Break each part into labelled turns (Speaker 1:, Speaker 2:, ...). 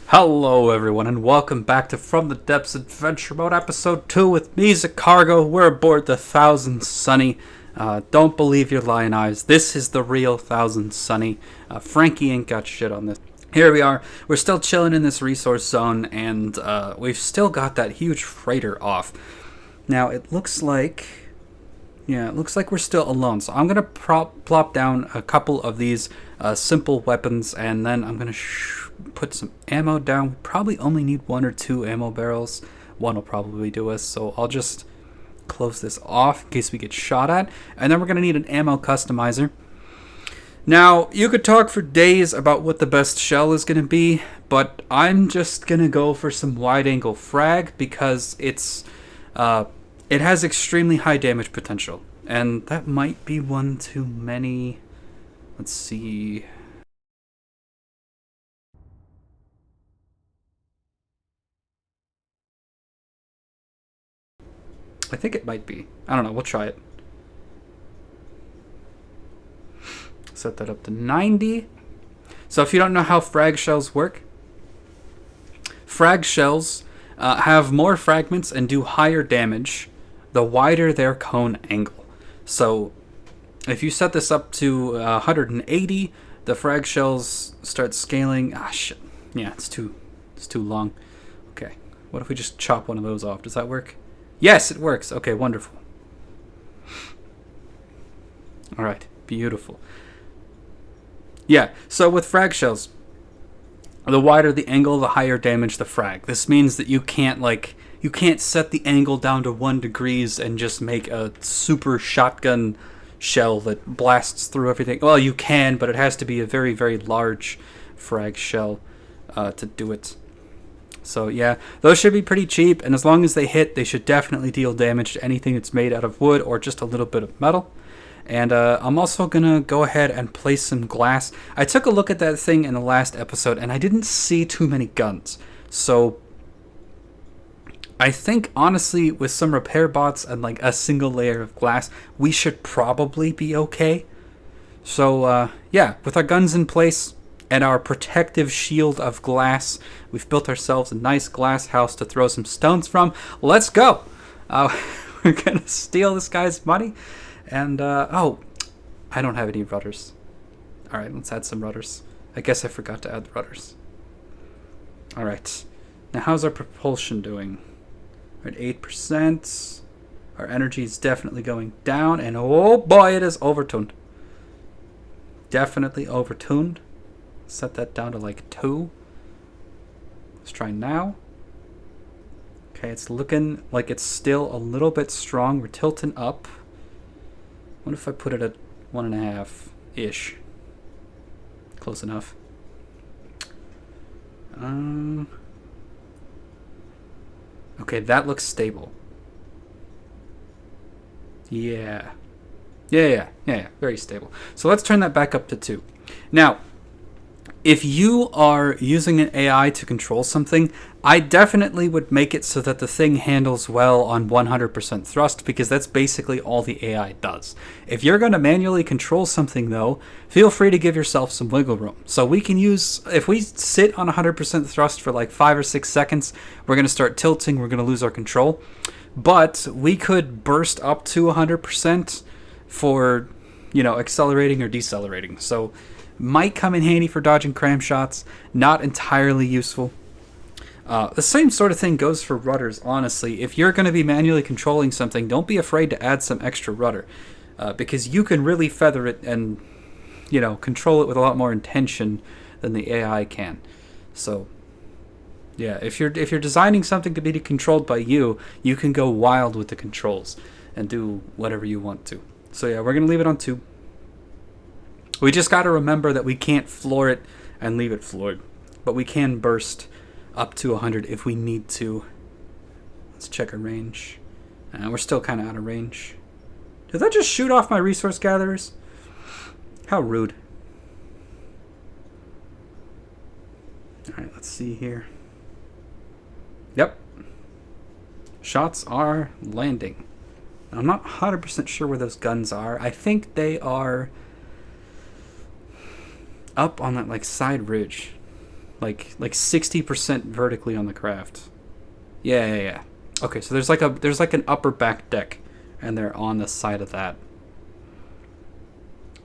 Speaker 1: Hello everyone and welcome back to From the Depths Adventure Mode episode 2 with me, Zacargo. We're aboard the Thousand Sunny. Don't believe your lying eyes. This is the real Thousand Sunny. Frankie ain't got shit on this. Here we are. We're still chilling in this resource zone and we've still got that huge freighter off. Now it looks like... Yeah, it looks like we're still alone. So I'm going to plop down a couple of these simple weapons, and then I'm going to put some ammo down. We probably only need one or two ammo barrels. One will probably do us, so I'll just close this off in case we get shot at. And then we're going to need an ammo customizer. Now, you could talk for days about what the best shell is going to be, but I'm just going to go for some wide-angle frag because it's... it has extremely high damage potential, and that might be one too many. Let's see. I think it might be. I don't know. We'll try it. Set that up to 90. So if you don't know how frag shells work, frag shells have more fragments and do higher damage the wider their cone angle. So if you set this up to 180, the frag shells start scaling. Ah, shit. Yeah, it's too long. Okay. What if we just chop one of those off? Does that work? Yes, it works. Okay, wonderful. All right, beautiful. Yeah, so with frag shells, the wider the angle, the higher damage the frag. This means that you can't set the angle down to 1 degree and just make a super shotgun shell that blasts through everything. Well, you can, but it has to be a very, very large frag shell to do it. So yeah, those should be pretty cheap, and as long as they hit, they should definitely deal damage to anything that's made out of wood or just a little bit of metal. And I'm also going to go ahead and place some glass. I took a look at that thing in the last episode, and I didn't see too many guns. So I think, honestly, with some repair bots and like a single layer of glass, we should probably be okay. So, yeah, with our guns in place and our protective shield of glass, we've built ourselves a nice glass house to throw some stones from. Let's go! We're going to steal this guy's money. And, oh, I don't have any rudders. Alright, let's add some rudders. I guess I forgot to add the rudders. Alright. Now, how's our propulsion doing? We're at 8%. Our energy is definitely going down. And, oh boy, it is overtuned. Definitely overtuned. Set that down to like 2. Let's try now. Okay, it's looking like it's still a little bit strong. We're tilting up. What if I put it at 1.5-ish? Close enough. Okay, that looks stable. Yeah. Yeah. Very stable. So let's turn that back up to 2. Now, if you are using an AI to control something, I definitely would make it so that the thing handles well on 100% thrust, because that's basically all the AI does. If you're going to manually control something, though, feel free to give yourself some wiggle room. So we can use, if we sit on 100% thrust for like 5 or 6 seconds, we're going to start tilting, we're going to lose our control. But we could burst up to 100% for, accelerating or decelerating. So might come in handy for dodging cram shots. Not entirely useful. The same sort of thing goes for rudders, honestly. If you're going to be manually controlling something, don't be afraid to add some extra rudder. Because you can really feather it and, control it with a lot more intention than the AI can. So, yeah, if you're designing something to be controlled by you, you can go wild with the controls and do whatever you want to. So yeah, we're going to leave it on 2. We just got to remember that we can't floor it and leave it floored. But we can burst up to 100 if we need to. Let's check our range. We're still kind of out of range. Did that just shoot off my resource gatherers? How rude. Alright, let's see here. Yep. Shots are landing. I'm not 100% sure where those guns are. I think they are up on that like side ridge. like 60% vertically on the craft. Yeah. Okay, so there's like an upper back deck, and they're on the side of that.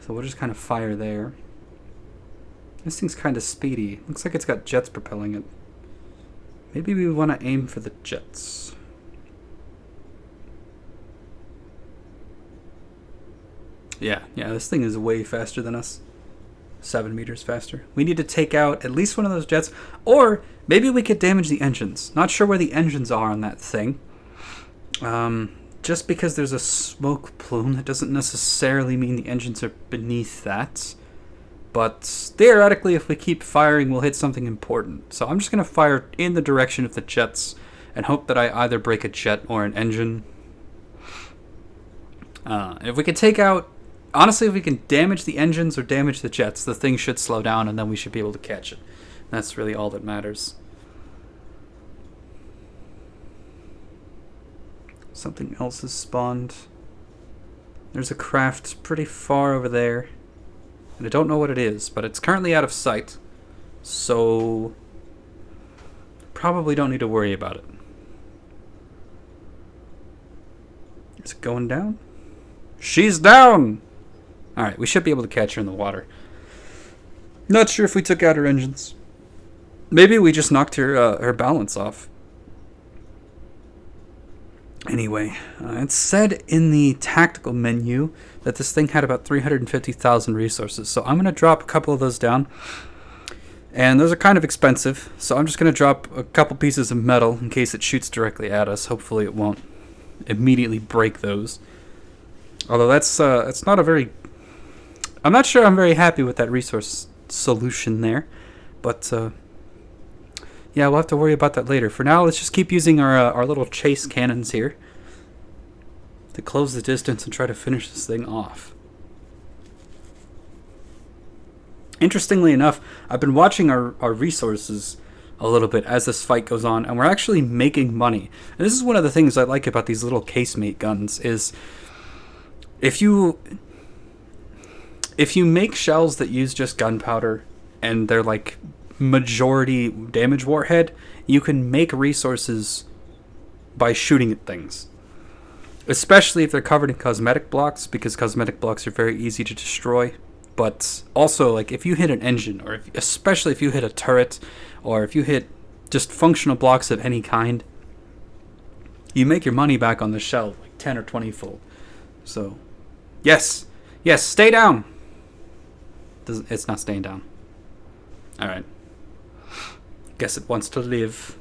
Speaker 1: So we'll just kind of fire there. This thing's kind of speedy. Looks like it's got jets propelling it. Maybe we want to aim for the jets. Yeah, this thing is way faster than us. 7 meters faster. We need to take out at least one of those jets, or maybe we could damage the engines. Not sure where the engines are on that thing. Just because there's a smoke plume, that doesn't necessarily mean the engines are beneath that. But theoretically, if we keep firing, we'll hit something important. So I'm just going to fire in the direction of the jets and hope that I either break a jet or an engine. If we can take out... Honestly, if we can damage the engines or damage the jets, the thing should slow down and then we should be able to catch it. That's really all that matters. Something else has spawned. There's a craft pretty far over there. And I don't know what it is, but it's currently out of sight. So... probably don't need to worry about it. Is it going down? She's down! Alright, we should be able to catch her in the water. Not sure if we took out her engines. Maybe we just knocked her balance off. Anyway, it said in the tactical menu that this thing had about 350,000 resources. So I'm going to drop a couple of those down. And those are kind of expensive. So I'm just going to drop a couple pieces of metal in case it shoots directly at us. Hopefully it won't immediately break those. Although that's not a very... I'm not sure I'm very happy with that resource solution there. But, yeah, we'll have to worry about that later. For now, let's just keep using our little chase cannons here to close the distance and try to finish this thing off. Interestingly enough, I've been watching our resources a little bit as this fight goes on, and we're actually making money. And this is one of the things I like about these little casemate guns is if you make shells that use just gunpowder and they're like majority damage warhead, you can make resources by shooting at things. Especially if they're covered in cosmetic blocks, because cosmetic blocks are very easy to destroy. But also, like, if you hit an engine, or especially if you hit a turret, or if you hit just functional blocks of any kind, you make your money back on the shell, like 10 or 20 fold. So, yes, stay down. It's not staying down. Alright. Guess it wants to live.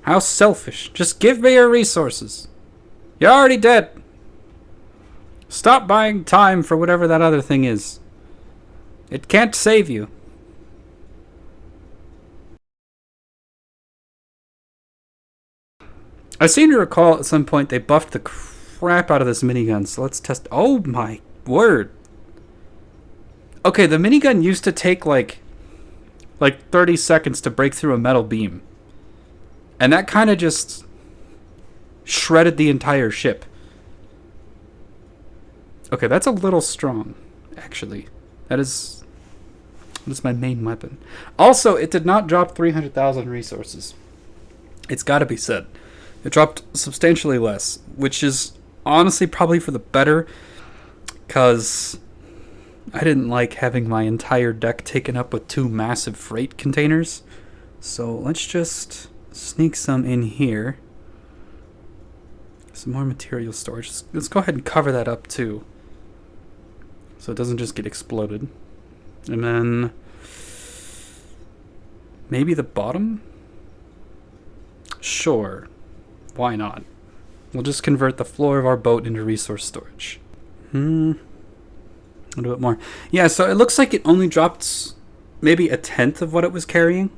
Speaker 1: How selfish. Just give me your resources. You're already dead. Stop buying time for whatever that other thing is. It can't save you. I seem to recall at some point they buffed the crap out of this minigun, so let's test... Oh my word. Okay, the minigun used to take like 30 seconds to break through a metal beam. And that kind of just shredded the entire ship. Okay, that's a little strong, actually. That is my main weapon. Also, it did not drop 300,000 resources. It's got to be said. It dropped substantially less, which is honestly probably for the better, because I didn't like having my entire deck taken up with 2 massive freight containers. So let's just sneak some in here. Some more material storage. Let's go ahead and cover that up too, so it doesn't just get exploded. And then maybe the bottom? Sure. Why not? We'll just convert the floor of our boat into resource storage. A little bit more. Yeah, so it looks like it only dropped maybe 1/10 of what it was carrying.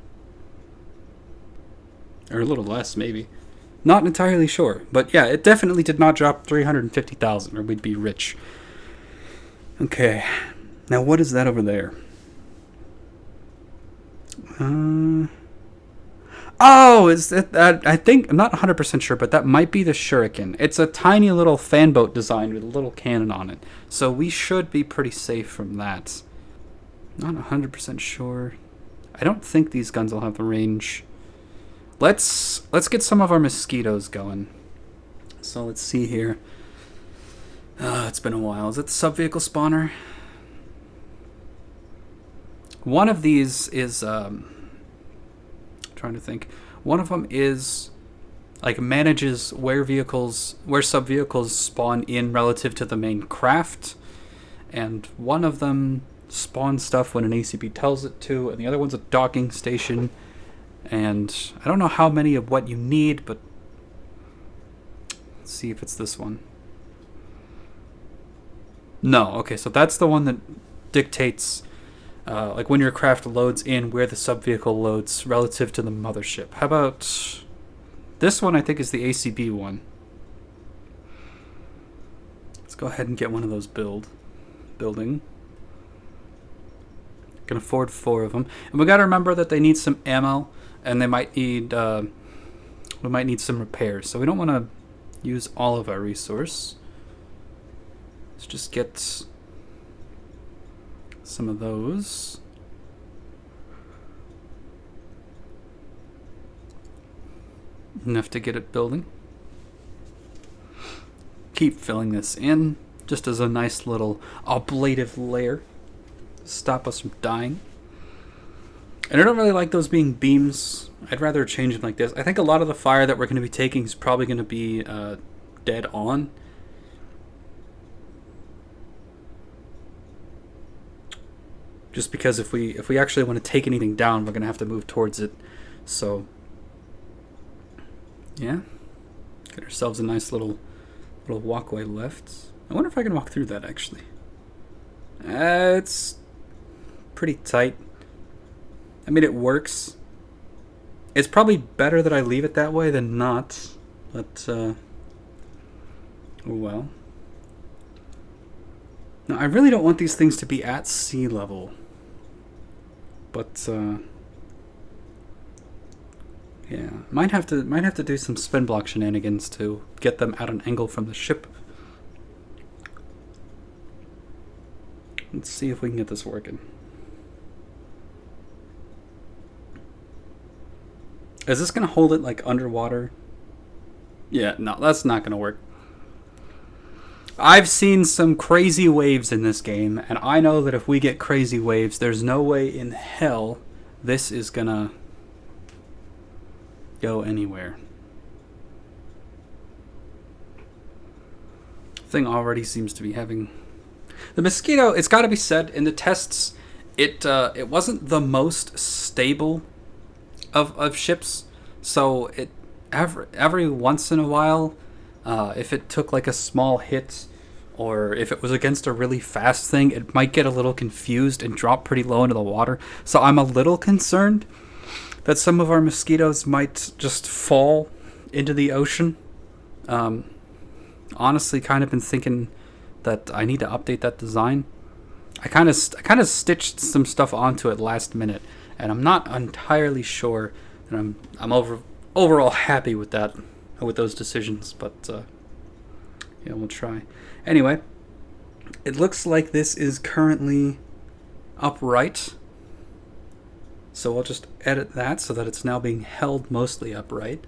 Speaker 1: Or a little less, maybe. Not entirely sure. But yeah, it definitely did not drop 350,000, or we'd be rich. Okay. Now what is that over there? Oh, is that I think, I'm not 100% sure, but that might be the Shuriken. It's a tiny little fan boat design with a little cannon on it. So we should be pretty safe from that. Not 100% sure. I don't think these guns will have the range. Let's get some of our mosquitoes going. So let's see here. It's been a while. Is it the sub-vehicle spawner? One of these is... trying to think. One of them is... like manages where sub-vehicles spawn in relative to the main craft. And one of them spawns stuff when an ACB tells it to. And the other one's a docking station. And I don't know how many of what you need, but... let's see if it's this one. No, okay, so that's the one that dictates, like when your craft loads in, where the sub-vehicle loads relative to the mothership. How about this one? I think is the ACB one. Let's go ahead and get one of those building. Can afford 4 of them, and we got to remember that they need some ammo, and they might need we might need some repairs. So we don't want to use all of our resource. Let's just get some of those. Enough to get it building. Keep filling this in, just as a nice little ablative layer. Stop us from dying. And I don't really like those being beams. I'd rather change them like this. I think a lot of the fire that we're going to be taking is probably going to be dead on. Just because if we actually want to take anything down, we're going to have to move towards it. So, yeah. Get ourselves a nice little walkway left. I wonder if I can walk through that, actually. It's pretty tight. I mean, it works. It's probably better that I leave it that way than not. But, oh well. Now, I really don't want these things to be at sea level. But, yeah. Might have to do some spin block shenanigans to get them at an angle from the ship. Let's see if we can get this working. Is this going to hold it like underwater? Yeah, no, that's not going to work. I've seen some crazy waves in this game, and I know that if we get crazy waves, there's no way in hell this is going to go anywhere. Thing already seems to be having... The Mosquito, it's got to be said, in the tests, it wasn't the most stable of ships, so it every once in a while, if it took like a small hit, or if it was against a really fast thing, it might get a little confused and drop pretty low into the water. So I'm a little concerned that some of our Mosquitoes might just fall into the ocean. Honestly, kind of been thinking that I need to update that design. I kind of stitched some stuff onto it last minute, and I'm not entirely sure that I'm overall happy with that, with those decisions. But yeah, we'll try. Anyway, it looks like this is currently upright, so I'll just edit that so that it's now being held mostly upright,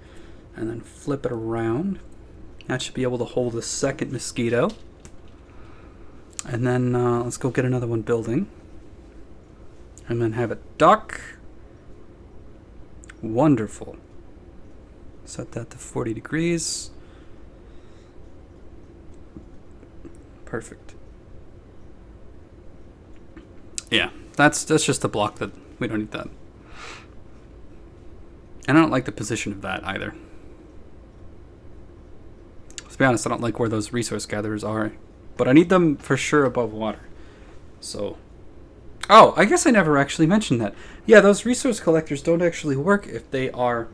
Speaker 1: and then flip it around. That should be able to hold a second Mosquito. And then let's go get another one building. And then have it dock. Wonderful. Set that to 40 degrees. Perfect. Yeah, that's just a block that we don't need that. And I don't like the position of that either. To be honest, I don't like where those resource gatherers are. But I need them for sure above water. So... Oh, I guess I never actually mentioned that. Yeah, those resource collectors don't actually work if they are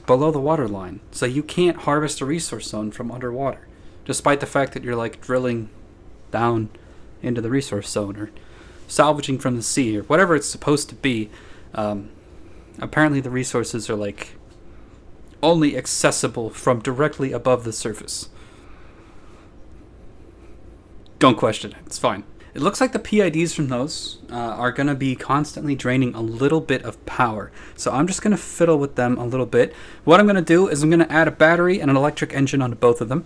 Speaker 1: below the water line. So you can't harvest a resource zone from underwater. Despite the fact that you're like drilling down into the resource zone or salvaging from the sea or whatever it's supposed to be. Apparently the resources are like only accessible from directly above the surface. Don't question it. It's fine. It looks like the PIDs from those are going to be constantly draining a little bit of power. So I'm just going to fiddle with them a little bit. What I'm going to do is I'm going to add a battery and an electric engine onto both of them.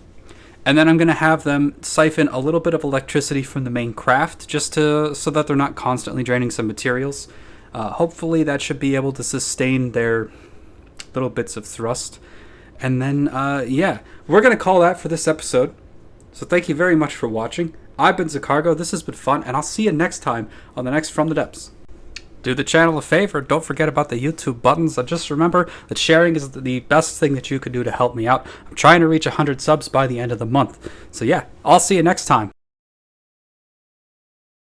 Speaker 1: And then I'm going to have them siphon a little bit of electricity from the main craft so that they're not constantly draining some materials. Hopefully that should be able to sustain their little bits of thrust. And then, yeah, we're going to call that for this episode. So thank you very much for watching. I've been Zacargo, this has been fun, and I'll see you next time on the next From the Depths. Do the channel a favor, don't forget about the YouTube buttons, and just remember that sharing is the best thing that you could do to help me out. I'm trying to reach 100 subs by the end of the month. So yeah, I'll see you next time.